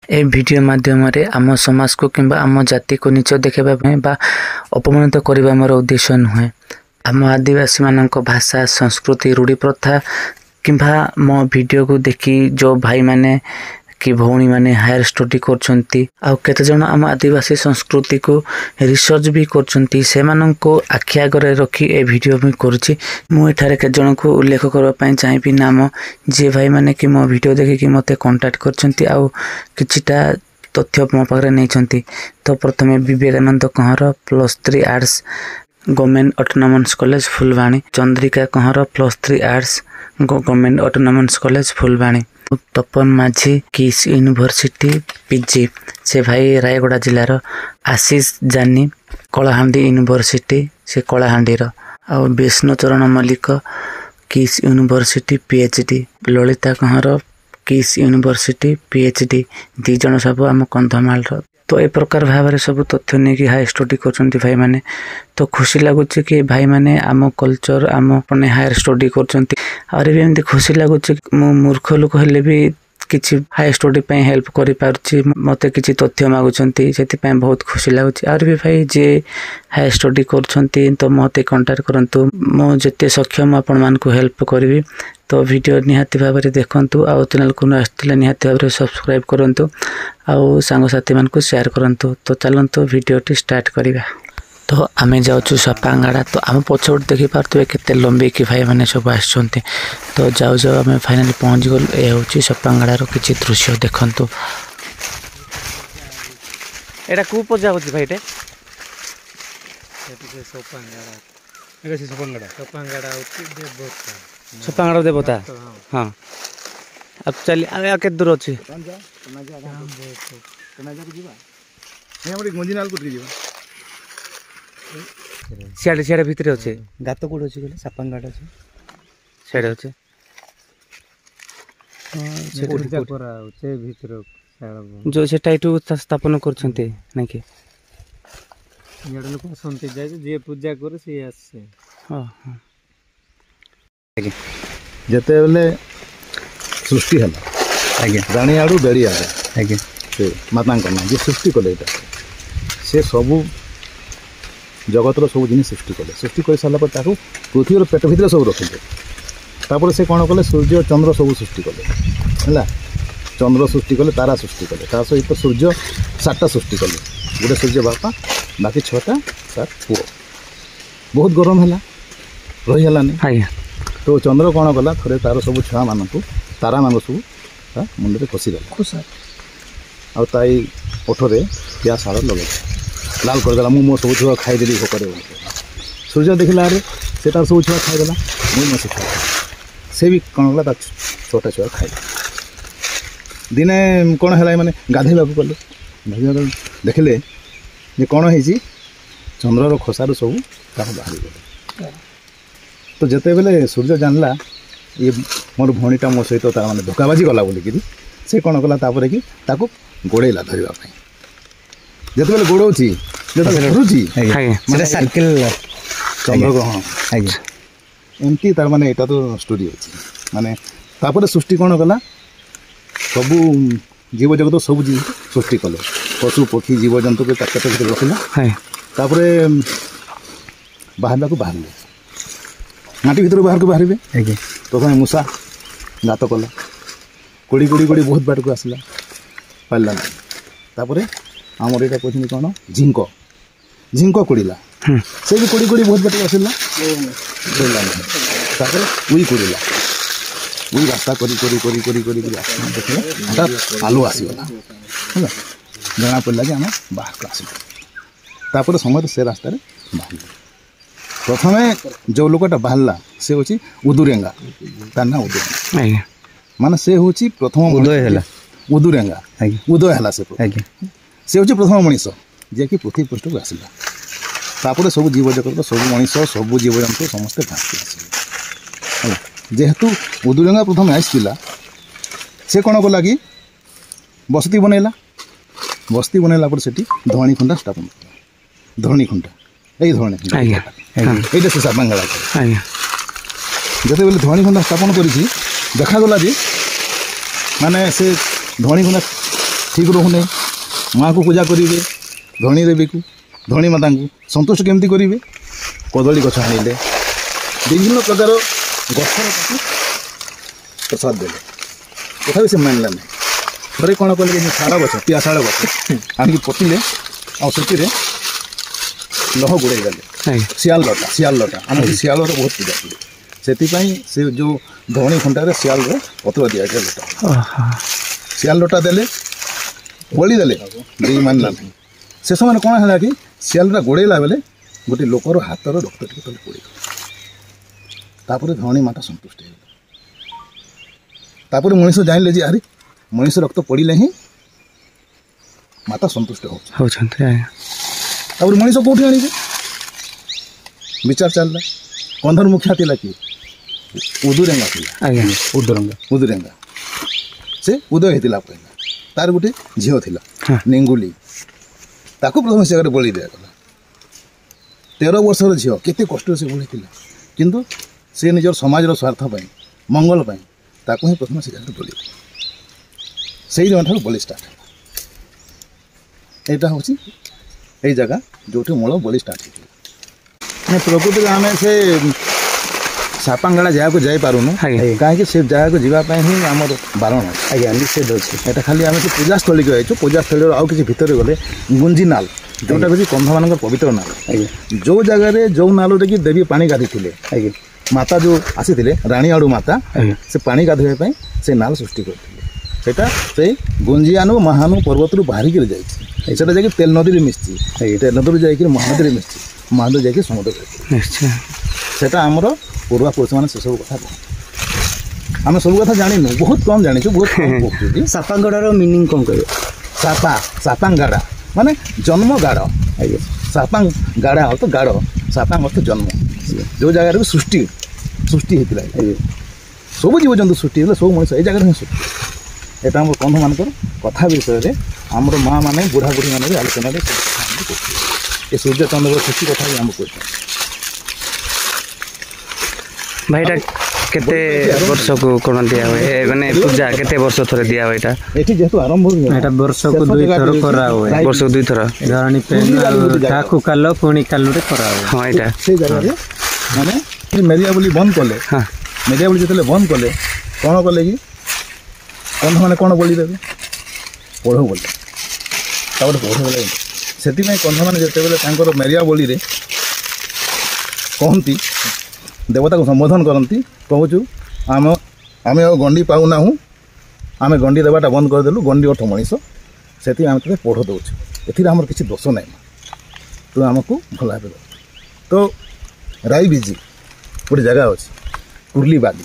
ए video माध्यम रे आम समाज को किंबा आम जाति को नीच देखा बा अपमानित करने मोर उद्देश्य नुहे। आम आदिवासी मानक भाषा संस्कृति रूढ़ी प्रथा किंबा मो वीडियो को देखी जो भाई माने कि भौणी माने हायर स्टडी करछंती आ केते जण आम आदिवासी संस्कृति को रिसर्च भी करछंती से मानको आखि आगरे रखी ए वीडियो में करछि। मु एठारे के जण को उल्लेख करबा पई चाहिबी नाम जे भाई माने कि मो वीडियो देखि कि मते कांटेक्ट करछंती आ किछिटा तथ्य मो पाखरे नै छंती। तो प्रथमे Vivekananda Kahar +3 arts government autonomous college Phulbani, Chandrika Kahar +3 arts government autonomous college Phulbani, Tapan Majhi KISS university PG से भाई रायगड़ा जिलार, आशीष जानी कलाहांडी यूनिवर्सिटी से कलाहांडी रो, और विष्णुचरण मल्लिक किस यूनिवर्सिटी पीएचडी, ललिता कहर किस यूनिवर्सिटी पीएचडी, दी जन सब आम कंधमाल रो। तो ए प्रकार भाव में सब तथ्य नहीं कि हाई स्टडी कर भाई माने। तो खुशी लगुच कि भाई माने आम कल्चर आम अपने हायर स्टडी कर भी एमती खुशी लगुच मु मूर्ख लोक हेले भी किसी हाई स्टडी पे हेल्प कर पारुछि, मते किसी तथ्य मागुचंती से बहुत खुशी लगुच। और भी भाई जे हाई स्टडी करछंती तो मते कांटेक्ट करंतु, मो जते सक्षम आपण मान को हेल्प करबी। तो वीडियो निहाती भाव में देखंतु आ चैनल को आसथिले निहाती भाव में सब्सक्राइब करंतु आ सांग साथी मान को शेयर करंतु। तो चलंतु वीडियोटी स्टार्ट करिबा। तो आमे जाउछु सपांगाड़ा। तो आम पछोट देखि पारथुबे केते लंबी कि भाई माने सब आछंती। तो जाउ जाउ आमे फाइनली पहुंच गल। ए होछि सपांगाड़ा रो किछि दृश्य देखंतु। एटा को पजा होछि भाई टे एटा सपांगाड़ा, एटा सपांगाड़ा, सपांगाड़ा होछि देवता, सपांगाड़ा देवता। हां अब चली आ के दूर अछि सियाड़े सियाड़े भितर अच्छे गात कौट अच्छे कहले सपांगाड़ अच्छे सियाड़े अच्छे जो से टाइटू स्थापन करछंती नै कि याडे लोक संते जाय जे पूजा करे से आसे। हां हां जते बेले सृष्टि हला आगे रानी आडू बेड़ी आगे आगे से माता करना जे सृष्टि कले एटा से सबू जगतर सब जिन सृष्टि कले। सृष्टि कर सारा पर ताकू पृथ्वीर पेट भितर सब रखिले। तापर से कौन कले सूर्य चंद्र सब सृष्टि कले है। चंद्र सृष्टि कले, तारा सृष्टि कले, ता सहित सूर्य 7टा सृष्टि कले। गोटे सूर्य बापा बाकी 6टा तार पुओ। बहुत गरम है रही है। तो चंद्र कौन कला थोड़े तार सब छुआ मान तारा मान सब मुंडे खसीगला आ ताई ओठरे या सार लगे लाल करदेला। मो सब छुआ खाईदेली भोकर। सूर्य देखला से तार सब छुआ खाईदेला, मुझे खाई से भी कौन कला छोटा छुआ खाई। दिने कौन है मैंने गाधेबा गले, गाधेबा देखले जे कौन है चंद्रर खसारू सब बाहरी गले। तो जिते बेले सूर्य जानला ये मोर भौणीटा मो सहित तार मैंने धोखाबाजी गला बोलिकी से कौन कला तापर कि ताको गोड़ेला धरवाई। जिते बेले गोड़ौची धरुची सर्किल चंद्र ग्रहण एमती तार माने एटा तो स्टोरी अछि। माने तापर सृष्टि कौन कला सबू जीव जगत सब जीव सृष्टि कले। पशु पक्षी जीव जंतु के पेट भीतर रखिला। तापर बाहर को बाहर माटी भीतर बाहर को बाहर प्रथम मूषा गात कला, कोड़ी कोड़ी कोड़ी बहुत बाट को आसला पाला। तापर आमर यहाँ कहते कौन झिंक झिंक कोड़ला से भी कोड़ी कोड़ी बहुत बाट को आसला उई कोड़ला उई रास्ता करी करी करी करी करी देखिए आलू आसीगला है। जना पड़ा कि आम बाहर को आसला। समय से रास्तार बाहर प्रथमे जो लोकटा बाहरला से हूँ उदुरेंगा, तार ना उदुरेंगा माने से हूँ प्रथम उदय उदुरेंगा उदय है से हूँ प्रथम मनीष जे कि पृथ्वी पृष्ठ को आसला। तापर सब जीव जगत सब मनीष सब जीव जंतु समस्ते भासी आसले। जेहेतु उदुरेंगा प्रथम आसला से कौन कला कि बसती बनैला। बस्ती बनैला पर सेठी धरणी खुंटा स्थापन धरणी खुंटा यही धरणी ये से सपांगाड़ा जिते बेले धरणी खुंटा स्थापन कर देखागला जे माने से धरणी खुंटा ଠିକ୍ ରହୁନି ମାଆକୁ ପୂଜା କରିବେ ଧଣୀ ଦେବୀକୁ ଧଣୀ ମାତାଙ୍କୁ ସନ୍ତୁଷ୍ଟ କେମିତି କରିବେ କଦଳୀ ଗଛ ଆଣିଲେ ବିଭିନ୍ନ ପ୍ରକାର ଗଛର ତାକୁ ପ୍ରସାଦ ଦେଲେ ତଥାପି ସେ ମାନିଲା ନାହିଁ ଥରେ କ'ଣ କଲେ ଯେ ଶାଳ ଗଛ ପିଆଶାଳ ଗଛ ଆଣିକି ପୋତିଲେ ଆଉ ସେଥିରେ ଲହ ଗୋଡ଼େଇ ଦେଲେ ଶିଆଳ ଲଟା ଆମର ଶିଆଳର ବହୁତ ପୂଜା କଲେ ସେଥିପାଇଁ ସେ ଯେଉଁ ଧଣୀ ଖୁଣ୍ଟାରେ ଶିଆଳର ପତ୍ର ଦିଆଯାଏ ଲଟା ଶିଆଳ ଲଟା ଦେଲେ ବଳି ଦେଲେ ଦେଇ ମାନିଲା ନାହିଁ ସେ ସମୟରେ କ'ଣ ହେଲା କି ଶିଆଳଟା ଗୋଡ଼େଇଲା ବେଳେ ଗୋଟେ ଲୋକର ହାତର ରକ୍ତ ଟିକେ ତଳେ ପଡ଼ିଗଲା ତାପରେ ଧଣୀ ମାତା ସନ୍ତୁଷ୍ଟ ହେଇଗଲା ତାପରେ ମଣିଷ ଜାଣିଲେ ଯେ ଆରେ ମଣିଷ ରକ୍ତ ପଡ଼ିଲେ ହିଁ ମାତା ସନ୍ତୁଷ୍ଟ ହେଉଛନ୍ତି ତାପରେ ମଣିଷ କେଉଁଠି ଆଣିବେ ବିଚାର ଚାଲିଲା କନ୍ଧର ମୁଖିଆ ଥିଲା କିଏ ଉଦୁରେଙ୍ଗା ଥିଲା ଉଦୁରେଙ୍ଗା ସେ ଉଦୟ ହେଇଥିଲା ପହିଲା ତାର ଗୋଟେ ଝିଅ ଥିଲା ନିଙ୍ଗୁଲି ତାକୁ ପ୍ରଥମେ ସେ ଜାଗାରେ ବଳି ଦିଆଗଲା 13 ବର୍ଷର ଝିଅ କେତେ କଷ୍ଟରେ ସେ ବଳିଥିଲା କିନ୍ତୁ ସେ ନିଜର ସମାଜର ସ୍ୱାର୍ଥ ପାଇଁ ମଙ୍ଗଳ ପାଇଁ ତାକୁ ହିଁ ପ୍ରଥମେ ସେ ଜାଗାରେ ବଳି ସେଇ ଦିନଠାରୁ ବଳି ଷ୍ଟାର୍ଟ ହେଲା ଏଇଟା ହେଉଛି ଏଇ ଜାଗା ଯେଉଁଠି ମୂଳ ବଳି ଷ୍ଟାର୍ଟ ହେଇଥିଲା ମାନେ ପ୍ରକୃତିରେ ଆମେ ସେ ସାପାଙ୍ଗାଳା ଜାଗାକୁ ଯାଇପାରୁନୁ କାହିଁକି ସେ ଜାଗାକୁ ଯିବା ପାଇଁ ହିଁ ଆମର ବାରଣ ଅଛି ନିଷେଧ ଅଛି ଏଇଟା ଖାଲି ଆମେ ସେ ପୂଜାସ୍ଥଳୀକୁ ଯାଇଛୁ ପୂଜାସ୍ଥଳୀର ଆଉ କିଛି ଭିତରେ ଗଲେ ଗୁଞ୍ଜି ନାଲ ଯେଉଁଟା ହେଉଛି କନ୍ଧମାନଙ୍କର ପବିତ୍ର ନାଳ ଯେଉଁ ଜାଗାରେ ଯେଉଁ ନାଲରେ କି ଦେବୀ ପାଣି ଗାଧୋଇଥିଲେ ମାତା ଯେଉଁ ଆସିଥିଲେ ରାଣୀଆଡ଼ୁ ମାତା ସେ ପାଣି ଗାଧୋଇବା ପାଇଁ ସେ ନାଳ ସୃଷ୍ଟି କରିଥିଲେ ସେଇଟା ସେଇ ଗୁଞ୍ଜିଆନୁ ମହାନୁ ପର୍ବତରୁ ବାହାରିକିରି ଯାଇଛି ସେଇଟା ଯାଇକି ତେଲ ନଦୀରେ ମିଶିଛି ତେଲ ନଦୀରୁ ଯାଇକି ମହାନଦୀରେ ମିଶିଛି ମହାନଦୀ ଯାଇକି ସମୁଦ୍ରରେ ସେଇଟା ଆମର ପୂର୍ବାପୁରୁଷମାନେ ସେସବୁ କଥା ଆମେ ସବୁ କଥା ଜାଣିନୁ ବହୁତ କମ୍ ଜାଣିଛୁ ବହୁତ କମ୍ କହୁଛୁ ସାପାଙ୍ଗଡ଼ାର ମିନିଂ କ'ଣ କହିବେ ସାପାଙ୍ଗାଡ଼ା ମାନେ ଜନ୍ମ ଗାଡ଼ ସାପାଙ୍ଗାଡ଼ା ଅର୍ଥ ଗାଡ଼ ସାପାଙ୍ଗ ଅର୍ଥ ଜନ୍ମ ଯେଉଁ ଜାଗାରେ ବି ସୃଷ୍ଟି ହେଇଥିଲା ସବୁ ଜୀବଜନ୍ତୁ ସୃଷ୍ଟି ହେଇଥିଲା ସବୁ ମଣିଷ ଏଇ ଜାଗାରେ ହିଁ ସୃଷ୍ଟି ଏଇଟା ଆମର କନ୍ଧମାନଙ୍କର କଥା ବିଷୟରେ ଆମର ମାଆ ମାନେ ବୁଢ଼ା ବୁଢ଼ୀମାନେ ବି ଆଲୋଚନାରେ ଏ ସୂର୍ଯ୍ୟ ଚନ୍ଦ୍ରର ସୃଷ୍ଟି କଥା ବି ଆମକୁ କହୁଛନ୍ତି ଭାଇଟା କେତେ ବର୍ଷକୁ କ'ଣ ଦିଆ ହୁଏ ମାନେ ପୂଜା କେତେ ବର୍ଷ ଥରେ ଦିଆ ହୁଏ ଏଇଟା ଏଠି ଯେହେତୁ ଆରମ୍ଭ ଏଇଟା ବର୍ଷକୁ 2 ଥର କରା ହୁଏ ବର୍ଷକୁ 2 ଥର ଧରଣୀ କାକୁ କାଲ ପୁଣି କାଲରେ କରା ହୁଏ ହଁ ଏଇଟା ସେଇ ଜାଗାରେ ମାନେ ମେରିଆ ବୋଲି ବନ୍ଦ କଲେ ମେରିଆ ବୋଲି ଯେତେବେଳେ ବନ୍ଦ କଲେ କ'ଣ କଲେ କି କନ୍ଧମାନେ କ'ଣ ବଳି ଦେବେ ପଢ଼ ବୋଲି ତାପରେ ପଢ଼ ବୋଲେ ସେଥିପାଇଁ କନ୍ଧମାନେ ଯେତେବେଳେ ତାଙ୍କର ମେରିଆ ବୋଲିରେ କହନ୍ତି ଦେବତାକୁ ସମ୍ବୋଧନ କରନ୍ତି କହୁଛୁ ଆମେ ଆଉ ଗଣ୍ଡି ପାଉନାହୁଁ ଆମେ ଗଣ୍ଡି ଦେବାଟା ବନ୍ଦ କରିଦେଲୁ ଗଣ୍ଡି ଅର୍ଥ ମଣିଷ ସେଥିପାଇଁ ଆମେ ତତେ ପଢ଼ ଦେଉଛୁ ଏଥିରେ ଆମର କିଛି ଦୋଷ ନାହିଁ ତୁ ଆମକୁ ଭଲ ଭାବେ ଦେବୁ ତ ରାଇ ବିଜି ଗୋଟେ ଜାଗା ଅଛି କୁର୍ଲି ବାଲି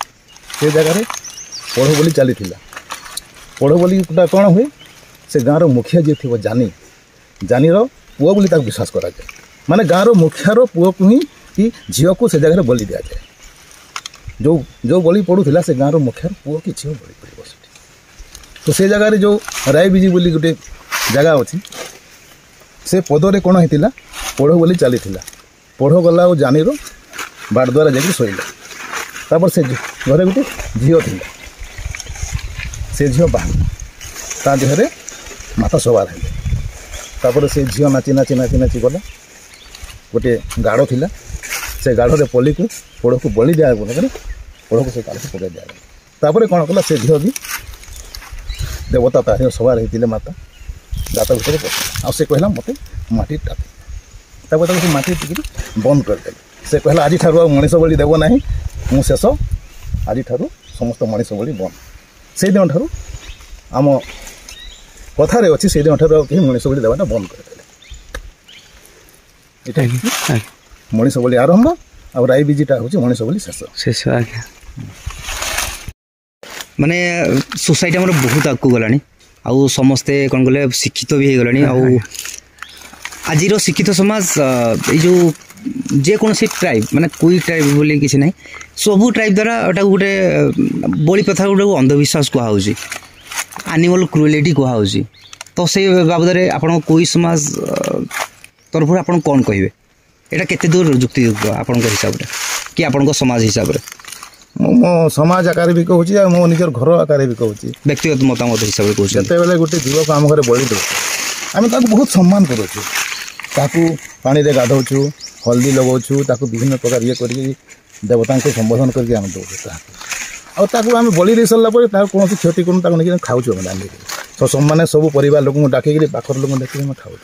ସେ ଜାଗାରେ ପଢ଼ ବୋଲି ଚାଲିଥିଲା ପଢ଼ ବୋଲିଟା କ'ଣ ହୁଏ ସେ ଗାଁର ମୁଖିଆ ଯିଏ ଥିବ ଜାନିର ପୁଅ ବୋଲି ତାକୁ ବିଶ୍ୱାସ କରାଯାଏ ମାନେ ଗାଁର ମୁଖିଆର ପୁଅକୁ ହିଁ କି ଝିଅକୁ ସେ ଜାଗାରେ ବଳି ଦିଆଯାଏ ଯେଉଁ ବଳି ପଡ଼ୁଥିଲା ସେ ଗାଁର ମୁଖିଆର ପୁଅ କି ଝିଅ ବଳି ପଡ଼ିବ ସେଠି ତ ସେ ଜାଗାରେ ଯେଉଁ ରାଇ ବିଜି ବୋଲି ଗୋଟେ ଜାଗା ଅଛି ସେ ପଦରେ କ'ଣ ହେଇଥିଲା ପଢ଼ ବୋଲି ଚାଲିଥିଲା ପଢ଼ ଗଲା ଆଉ ଜାନିର ବାଟ ଦ୍ୱାରା ଯାଇକି ଶୋଇଲା ତାପରେ ସେ ଘରେ ଗୋଟେ ଝିଅ ଥିଲା ସେ ଝିଅ ବାହାରିଲା ତା ଦେହରେ ମାତା ସବାର ହେଲେ ତାପରେ ସେ ଝିଅ ନାଚି ଗଲା ଗୋଟେ ଗାଡ଼ ଥିଲା ସେ ଗାଢ଼ରେ ପୋଡ଼କୁ ବଳି ଦିଆଗଲା ପରେ ପୋଡ଼କୁ ସେ କାଳକୁ ପକାଇ ଦିଆଗଲା ତାପରେ କ'ଣ କଲା ସେ ଝିଅ ବି ଦେବତା ତାହାର ସବାର ହେଇଥିଲେ ମାତା ଗାତ ଭିତରେ ପଶିଲା ଆଉ ସେ କହିଲା ମୋତେ ମାଟି ଟାପେ ତାପରେ ତାକୁ ସେ ମାଟି ଟିକିରି ବନ୍ଦ କରିଦେଲେ ସେ କହିଲା ଆଜିଠାରୁ ଆଉ ମଣିଷ ବଳି ଦେବ ନାହିଁ ମୁଁ ଶେଷ ଆଜିଠାରୁ ସମସ୍ତ ମଣିଷ ବଳି ବନ୍ଦ ସେଇଦିନଠାରୁ ଆମ କଥାରେ ଅଛି ସେଇଦିନଠାରୁ ଆଉ କେହି ମଣିଷ ବଳି ଦେବାଟା ବନ୍ଦ କରିଦେଲେ ଏଇଟା ମଣିଷ ବୋଲି ଆରମ୍ଭ ଆଉ ରାଇ ବିଜିଟା ହେଉଛି ମଣିଷ ବୋଲି ଶେଷ ଆଜ୍ଞା ମାନେ ସୋସାଇଟି ଆମର ବହୁତ ଆଗକୁ ଗଲାଣି ଆଉ ସମସ୍ତେ କ'ଣ କଲେ ଶିକ୍ଷିତ ବି ହେଇଗଲାଣି ଆଉ ଆଜିର ଶିକ୍ଷିତ ସମାଜ ଏଇ ଯେଉଁ ଯେକୌଣସି ଟ୍ରାଇବ୍ ମାନେ କୁଇ ଟ୍ରାଇବ୍ ବୋଲି କିଛି ନାହିଁ ସବୁ ଟ୍ରାଇବ୍ ଦ୍ୱାରା ଏଟାକୁ ଗୋଟେ ବଳି ପ୍ରଥା ଗୋଟାକୁ ଅନ୍ଧବିଶ୍ୱାସ କୁହାହେଉଛି ଆନିମଲ୍ କ୍ରୁଏଲିଟି କୁହାହେଉଛି ତ ସେଇ ବାବଦରେ ଆପଣଙ୍କ କୁଇ ସମାଜ ତରଫରୁ ଆପଣ କ'ଣ କହିବେ ଏଇଟା କେତେ ଦୂର ଯୁକ୍ତିଯୁକ୍ତ ଆପଣଙ୍କ ହିସାବରେ କି ଆପଣଙ୍କ ସମାଜ ହିସାବରେ मो समाज आकार भी कहूँ आ मो निजर घर आकार भी कहूँ व्यक्तिगत मतामत हिसाब से कहते जिते गोटे जीवक आम घर बलि दे आम बहुत सम्मान करुचु ताकू पानी रे गाधौचु हल्दी लगाऊँ ताकू विभिन्न प्रकार ये कर देवता को संबोधन करके आम दौचु आम बलि दे सारा पर कौन क्षति कर खाऊ रांधिक तो मैंने सब परिवार लोक डाकिक पाखर लोक डाक खाऊ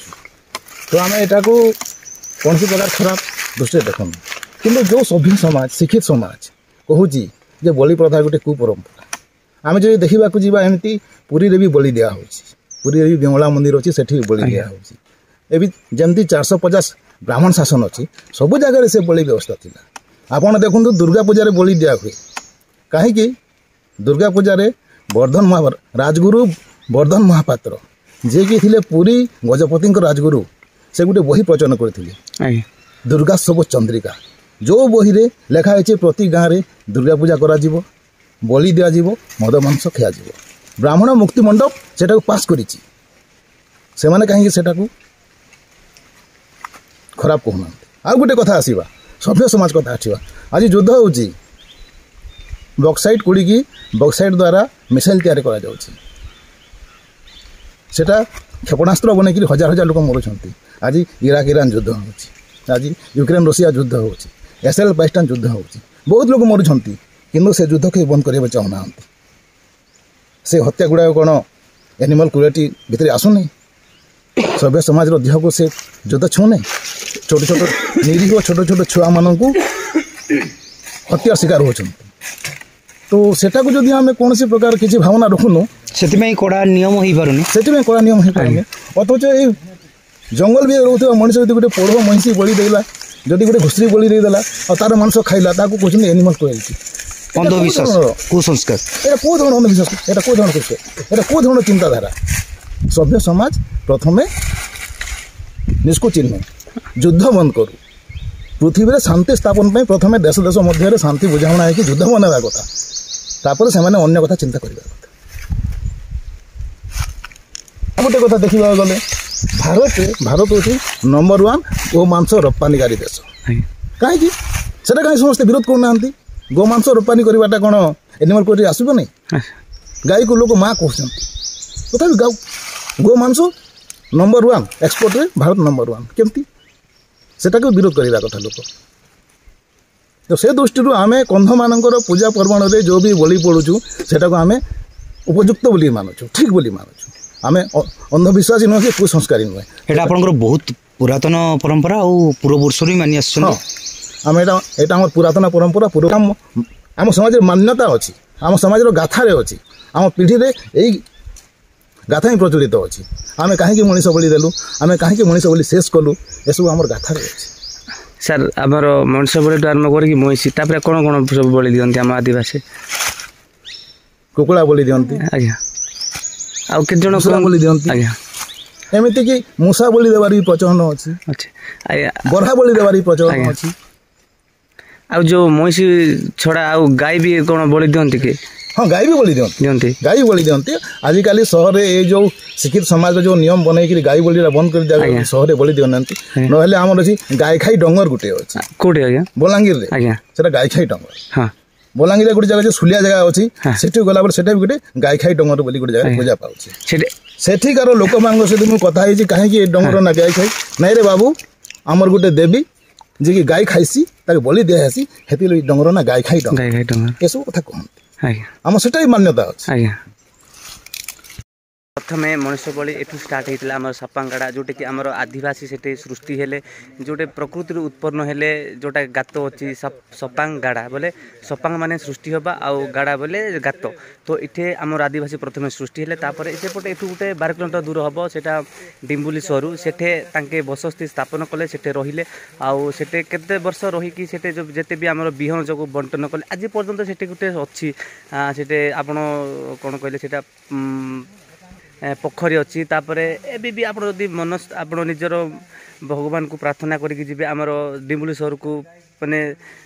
तो आम यहाँ कौन प्रकार खराब दृष्टि देखूँ कि जो सभ्य समाज शिक्षित समाज कहूँ जे बलि प्रथा गोटे कुपरंपरा आम जो देखा जावा एमती पुरी रे भी बलि दिया पुरी रे भी विमला मंदिर अच्छी से बलि दिया एवं जमती 450 ब्राह्मण शासन अच्छी सबू जगह से बलि व्यवस्था थी आपड़ देखूँ दुर्गा पूजा बलि दिया हुए कहीं दुर्गा पूजा वर्धन राजगुरु वर्धन महापात्र जे कि थे पुरी गजपति राजगुरु से गोटे बही प्रचलन करते दुर्गा सब चंद्रिका जो बही रे लिखाई प्रति गाँव में दुर्गा पूजा करा बलि दिज्व मद मांस खिया ब्राह्मण मुक्ति मंडप से पास कर कहीं से खराब कहूना आउ गोटे कथा आसवा सभ्य समाज कथा आसवा आज युद्ध हो बक्साइट कुड़ी बक्साइट द्वारा मिसाइल तैयारी करा सेटा क्षेपणास्त्र बनईक हजार हजार लोक मरुंट आज इराक ईरान युद्ध हो आज यूक्रेन रशिया युद्ध हो इस्राएल पाकिस्तान युद्ध हो बहुत लोग मरुंट कि से युद्ध के बंद करने चाहूना से हत्या गुड़ा कौन एनिमल क्रुएल्टी भितर आसुनी सभ्य समाज देह को से युद्ध छूने छोट छोट निरीह छोट छोट छुआ मान हत्या शिकार होती तो सेटा को जदि आम कौन प्रकार किसी भावना रखुनु से कड़ा नियम हो पारे से कड़ा नियम हो पारे अथच ये जंगल भी रोक मनीष जो गोटे पोढ़ महिषी बलि देला जदि गोटे घुषरी बलि देदेला और तार मांस खाइला कहते एनिमल क्रुएल्टी अंधविश्वास कुसंस्कार यहाँ कौ धरण अंधविश्वास यहाँ कौ धरण कृष्ण यहाँ कौ धरण चिंताधारा सभ्य समाज प्रथम निष्को चिन्ह युद्ध बंद करू पृथ्वी में शांति स्थापन पर प्रथम देश देश मध्य शांति बुझाणा है युद्ध बनवा कथा तापर से अन्य कथा चिंता करवा कथा गोटे कथा देखा गले भारत हूँ नंबर 1 गो मांस रप्तानीकारी देश कहीं कहीं समस्ते विरोध करना गो मांस रप्तानी करवाटा कौन एनिमल क्रुएल्टी आसब नहीं गाई को लोग माँ कहते तथा गो मांस नंबर 1 एक्सपोर्ट रे भारत नंबर 1 केमती सेटा को विरोध करवा कथा लोक तो से दृष्टि आम कंध मानकर पूजा पर्वण में जो भी बलि पड़ुचु सेटा को आम उपयुक्त बोली मानुचु ठीक बोली मानुचु आम अंधविश्वासी नुहे कि कुसंस्कारी नुहे एटा आपनकर बहुत पुरातन परंपरा और पूर्ववर्ष मानि आम यहाँ पुरातन परंपरा पूर्व आम समाज मान्यता अच्छी आम समाज गाथा अच्छी आम पीढ़ी में यही गाथा ही प्रचलित अच्छी आम कहीं मनीष बलि देलु आम कहीं मनीष बलि शेष कलु एसबू आम गाथा अच्छी सर आमर मनुष्य बलि आरम्भ करके महिषी तापर कौन कौन सब बलि दिखती आम आदिवासी कुकुड़ा बलि दिखती आज्ञा आउ के जन बलि दिखती आज्ञा एमती कि मूषा बलि देवार भी प्रचलन अच्छी अच्छा बरहा बलि देवार भी प्रचलन अच्छी आउ जो महिषी छड़ा आउ गाय भी कौन बलि दिखती कि हाँ गाय भी बलि दिखती गाय भी बलि दिखती आजिकल सहर ये जो शिक्षित समाज जो नियम बनई गाय बलि बंद कर दिया सहर बलि दिना ना आम अच्छी गाय खाई डंगर गोटे अच्छी कौटे आज्ञा बलांगीर से गाय खाई डंगर हाँ बलांगीर गोटे जगह सुलिया जगह अच्छी से गलापर से गोटे गाय खाई डंगर बोली गोटे जगह पूजा पाऊँ सेठिकार लोक मान सहित मुझे कथी कहीं डंगर ना गाय खाई नाई रे बाबू आमर गोटे देवी जी की गाय खाईसी बलि दिहसी हेती डंगर ना गाय खाई डंगर ये सब कथा कहते आम से मान्यता अच्छे प्रथम मनुष्य बलि एठू स्टार्ट होता आम सपांगाड़ा जोटा कि आम आदिवासी से सृष्टि हेले जोटे प्रकृति उत्पन्न हेले जोटा गात अच्छी सपांग गाड़ा बोले सपांग माने सृष्टि होगा आउ गाड़ा बोले गात तो इटे आम आदिवासी प्रथम सृष्टि हेले तापर सेपटे एठू गोटे 12 किलोमीटर दूर हम सेटा डिम्बुली सहरु सेठे तांके बसस्ती स्थापन कले सेठे रहिले आउ सेठे केते वर्ष रहीकि सेठे जो जेते भी आमर बिहन जो बंटन कले आज पर्यंत सेठे गोटे अच्छी सेठे आपण कौन कहले सेटा पोखरी अच्छी तापर एबी भी आप मन आप निजर भगवान को प्रार्थना करके जी आमर डिम्बुली सहर को मैंने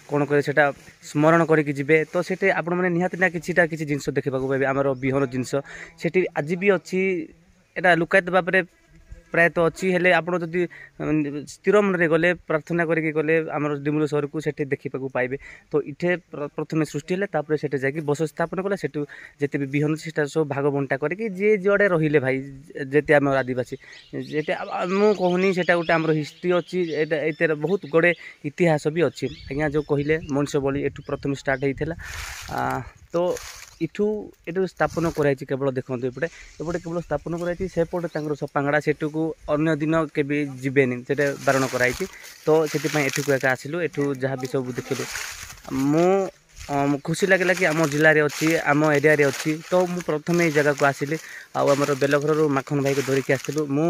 कौन कहे सेटा स्मरण करके जी तो सेठे आपण मैंने निहाती ना किसी जिनस देखा पाइबे आमर बिहन जिनस सेठी आज भी अच्छी एटा लुकायत भाव प्रायतः अच्छी हेले आप जदि स्थिर मन गले प्रार्थना करके गले आम डिमुल सहर को सेठी देखा पाइबे। तो इठे प्रथम सृष्टि हेले तापर सेठे जाकि बस स्थापन कले सेठू जेते भी बिहन से सब भाग बंटा करके जे जुआड़े रहिले भाई जेते आम आदिवासी जेते मु कहूनी सेटा गोटे आम हिस्ट्री अच्छी एते बहुत गुड़े इतिहास भी अच्छी आज्ञा जो कहले मनुष्य बलि एठू प्रथम स्टार्ट होता। तो इठू एटू स्थापन कराई केवल देखो एपटे एपटे केवल स्थापन कराई सेपटे सपांगड़ा सेठू को अन्य दिन के जीवेनि से बारण कराई। तो से एठू एका आसिलु एठू जहाँ भी सब देखिलु मु खुशी लगे कि आम जिले में अच्छी आम एरिया रे अच्छी। तो मु प्रथम ये जगह को आसिली आमर बेलघर माखन भाई को धरिकी आसलु मु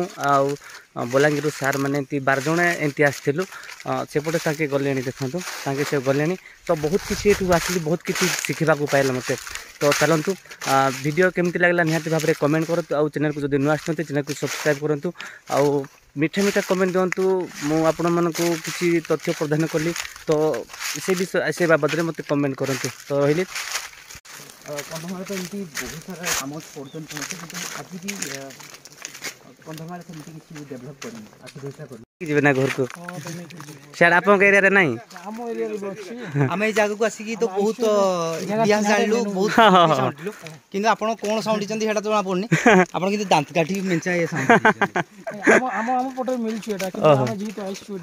बलांगीर सार मैंने 12 जन एमती आसलु सेपटे ताके गले देखु ताके से गले। तो बहुत किसी एठू आसिली बहुत किसी शिखा पाइला मत। तो चलतु वीडियो केमती लगला निहाती भाव में कमेंट करूँ आउ चैनल को जब नुआ आसते चैनल को सब्सक्राइब करूँ आउ मीठा मीठा कमेंट दिंतु मु आपण मानक किसी तथ्य प्रदान कली। तो से विषय से बाबद में मत कमेंट करूँ। तो रही कंधमाल तो एमती बहुत सारा काम पड़ते आज भी कंधमाल से किसी डेभलप कर ना घर को सियाड़ आप एरिया रे नहीं आम ये जगह को आसिक तो बहुत इतिहास जानलु बहुत कि आपड़ कौन साउंड जना जना पड़नी आप दांत काठी मेचा ये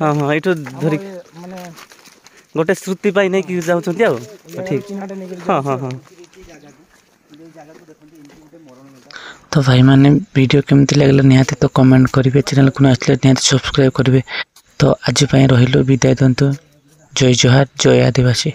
हाँ हाँ ये धरी गोटे श्रुति पाई नहीं कि जाऊँ ठीक हाँ हाँ हाँ। तो भाई मैंने वीडियो केमती लगला निहाती तो कमेंट करेंगे चैनल को आसले निहाती सब्सक्राइब करेंगे। तो आज रही विदाय दिंतु। जय जोहार जय आदिवासी।